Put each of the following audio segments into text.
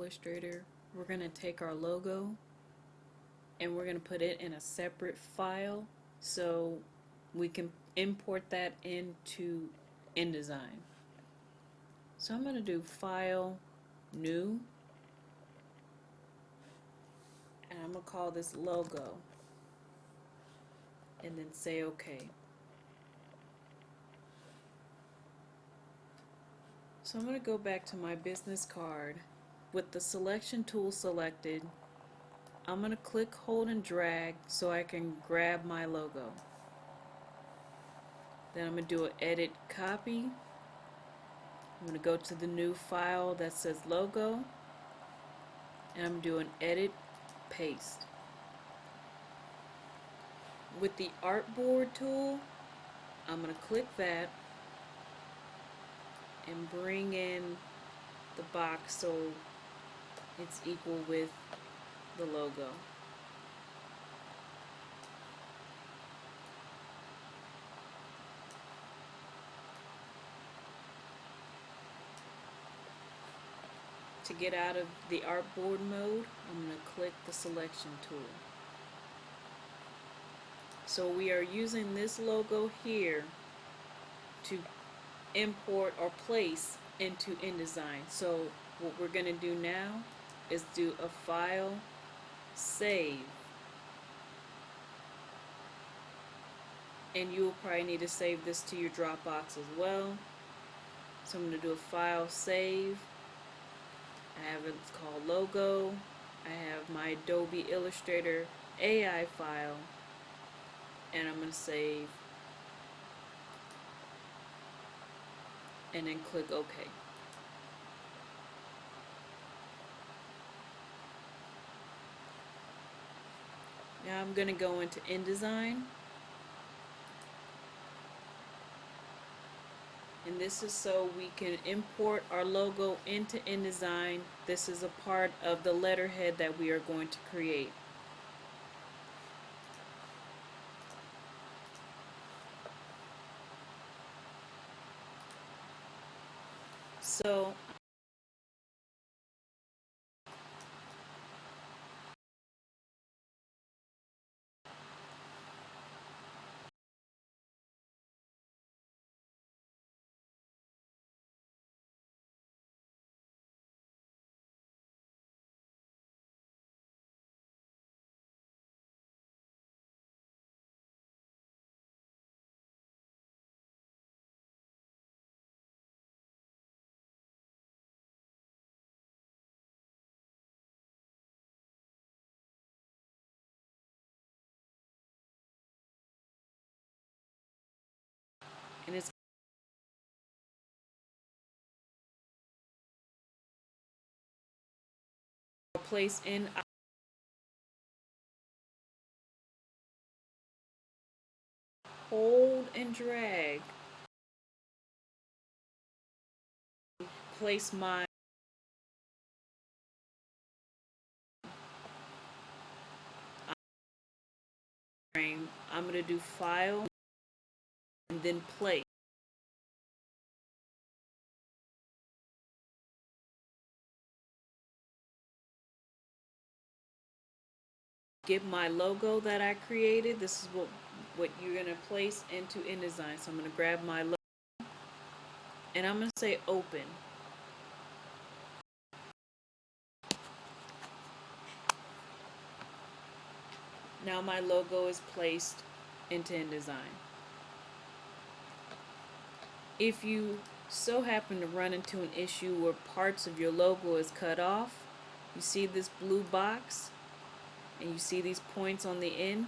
Illustrator, we're going to take our logo and we're going to put it in a separate file so we can import that into InDesign. So I'm going to do File, New, and I'm going to call this Logo, and then say OK. So I'm going to go back to my business card. With the selection tool selected, I'm going to click, hold, and drag so I can grab my logo. Then I'm going to do an edit copy. I'm going to go to the new file that says logo, and I'm doing edit paste. With the artboard tool, I'm going to click that and bring in the box so it's equal with the logo. To get out of the artboard mode, I'm going to click the selection tool. So we are using this logo here to import or place into InDesign. So what we're going to do now is do a file, save, and you'll probably need to save this to your Dropbox as well. So I'm going to do a file, save. I have it's called logo. I have my Adobe Illustrator AI file, and I'm going to save and then click OK. Now I'm going to go into InDesign, and this is so we can import our logo into InDesign. This is a part of the letterhead that we are going to create. So and it's place in, hold and drag, place my frame. I'm going to do file and then place. Get my logo that I created. This is what you're going to place into InDesign. So I'm going to grab my logo and I'm going to say open. Now my logo is placed into InDesign. If you so happen to run into an issue where parts of your logo is cut off, you see this blue box and you see these points on the end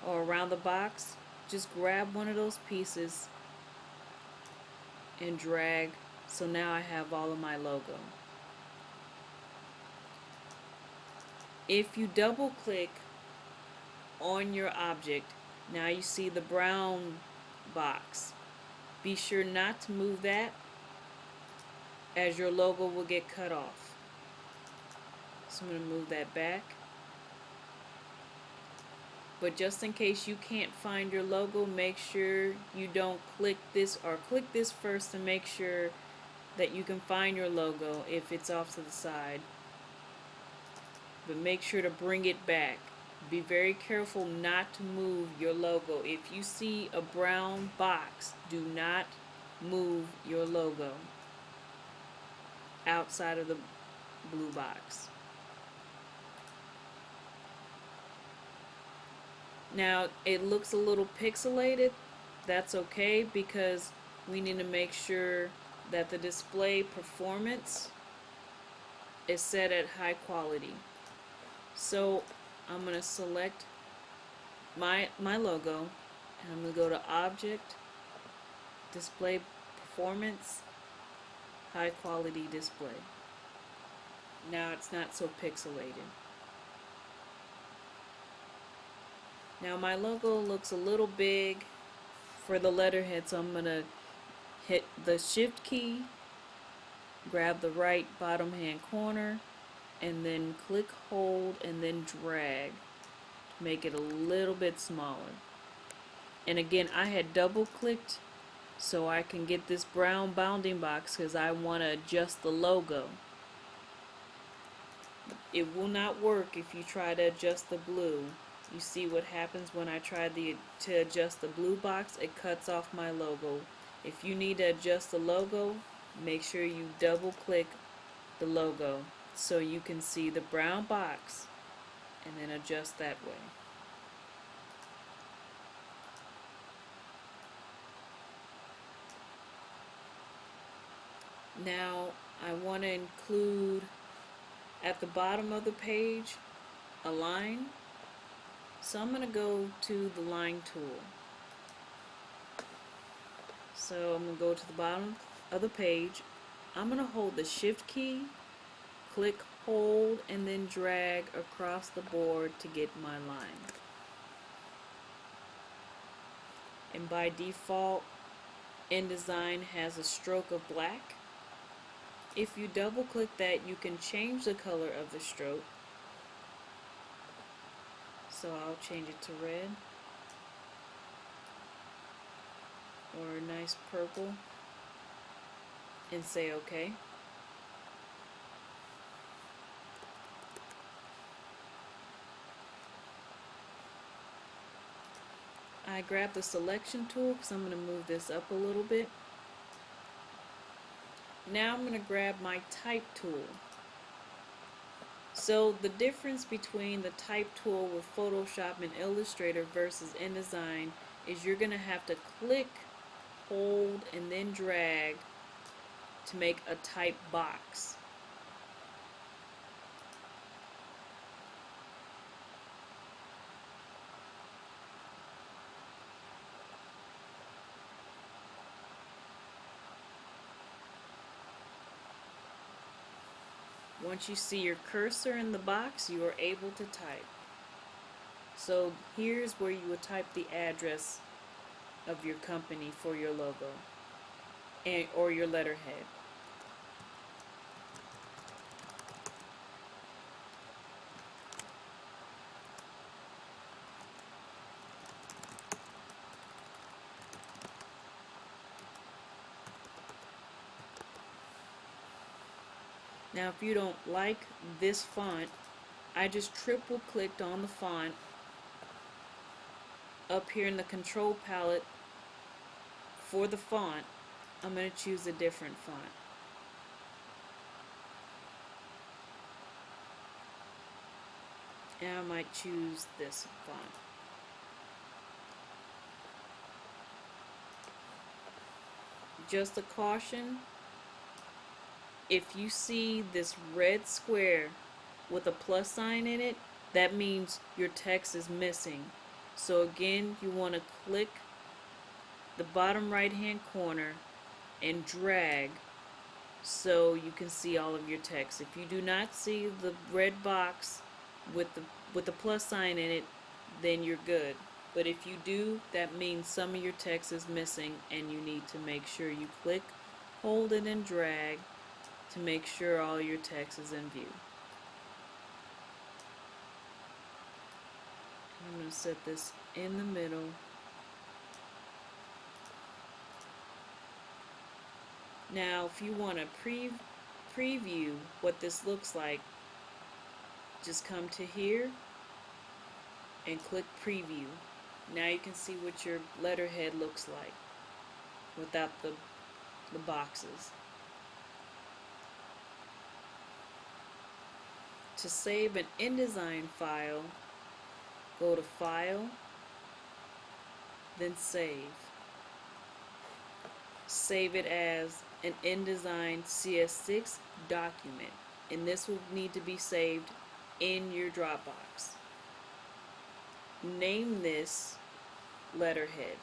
or around the box, just grab one of those pieces and drag. So now I have all of my logo. If you double click on your object, now you see the brown box. Be sure not to move that, as your logo will get cut off. So I'm going to move that back. But just in case you can't find your logo, make sure you don't click this, or click this first to make sure that you can find your logo if it's off to the side. but make sure to bring it back. Be very careful not to move your logo. If you see a brown box, do not move your logo outside of the blue box. Now it looks a little pixelated. That's okay because we need to make sure that the display performance is set at high quality. So I'm going to select my logo and I'm going to go to Object, Display Performance, High Quality Display. Now it's not so pixelated. Now my logo looks a little big for the letterhead, so I'm going to hit the Shift key, grab the right bottom hand corner, and then click, hold, and then drag to make it a little bit smaller. And again, I had double clicked so I can get this brown bounding box because I want to adjust the logo. It will not work if you try to adjust the blue. You see what happens when I try to adjust the blue box? It cuts off my logo. If you need to adjust the logo, make sure you double click the logo so you can see the brown box and then adjust that way. Now I want to include at the bottom of the page a line, so I'm going to go to the line tool. So I'm going to go to the bottom of the page. I'm going to hold the Shift key, click, hold, and then drag across the board to get my line. And by default, InDesign has a stroke of black. If you double click that, you can change the color of the stroke. So I'll change it to red or a nice purple and say OK. I grab the selection tool because I'm going to move this up a little bit. Now I'm going to grab my type tool. So the difference between the type tool with Photoshop and Illustrator versus InDesign is you're going to have to click, hold, and then drag to make a type box. Once you see your cursor in the box, you are able to type. So here's where you would type the address of your company for your logo or your letterhead. Now if you don't like this font, I just triple clicked on the font up here in the control palette. For the font, I'm going to choose a different font. And I might choose this font. Just a caution, if you see this red square with a plus sign in it, that means your text is missing. So again, you want to click the bottom right hand corner and drag so you can see all of your text. If you do not see the red box with the plus sign in it, then you're good. But if you do, that means some of your text is missing and you need to make sure you click, hold it, and drag to make sure all your text is in view. I'm going to set this in the middle. Now if you want to preview what this looks like, just come to here and click preview. Now you can see what your letterhead looks like without the boxes. To save an InDesign file, go to File, then Save. Save it as an InDesign CS6 document, and this will need to be saved in your Dropbox. Name this letterhead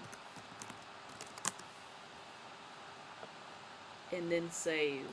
and then save.